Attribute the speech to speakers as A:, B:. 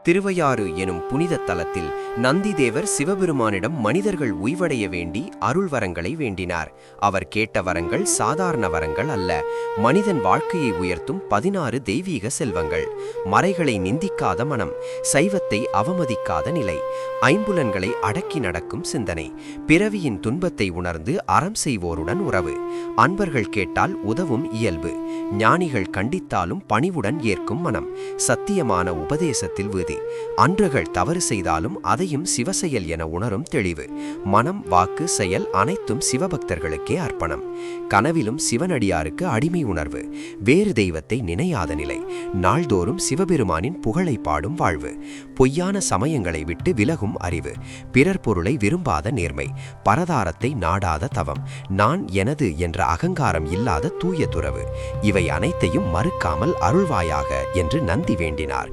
A: திருவையாறு எனும் புனித தலத்தில் நந்திதேவர் சிவபெருமானிடம் மனிதர்கள் உய்வடைய வேண்டி அருள் வரங்களை வேண்டினார். அவர் கேட்ட வரங்கள் சாதாரண வரங்கள் அல்ல, மனிதன் வாழ்க்கையை உயர்த்தும் 16 தெய்வீக செல்வங்கள். மறைகளை நிந்திக்காத மனம், சைவத்தை அவமதிக்காத நிலை, ஐம்புலன்களை அடக்கி நடக்கும் சிந்தனை, பிறவியின் துன்பத்தை உணர்ந்து அறம் செய்வோருடன் உறவு, அன்பர்கள் கேட்டால் உதவும் இயல்பு, ஞானிகள் கண்டித்தாலும் பணிவுடன் ஏற்கும் மனம், சத்தியமான உபதேசத்தில் விதி, அன்றுகள் தவறு செய்தாலும் அதையும் சிவசெயல் என உணரும் தெளிவு, மனம் வாக்கு செயல் அனைத்தும் சிவபக்தர்களுக்கே அர்ப்பணம். கனவிலும் சிவனடியாருக்கு அடிமை உணர்வு, வேறு தெய்வத்தை நினையாத நிலை, நாள்தோறும் சிவபெருமானின் புகழை பாடும் வாழ்வு, பொய்யான சமயங்களை விட்டு விலகும் அறிவு, பிறர் பொருளை விரும்பாத நேர்மை, பரதாரத்தை நாடாத தவம், நான் எனது என்ற அகங்காரம் இல்லாத தூய துறவு, இவை அனைத்தையும் மறுக்காமல் அருள்வாயாக என்று நந்தி வேண்டினார்.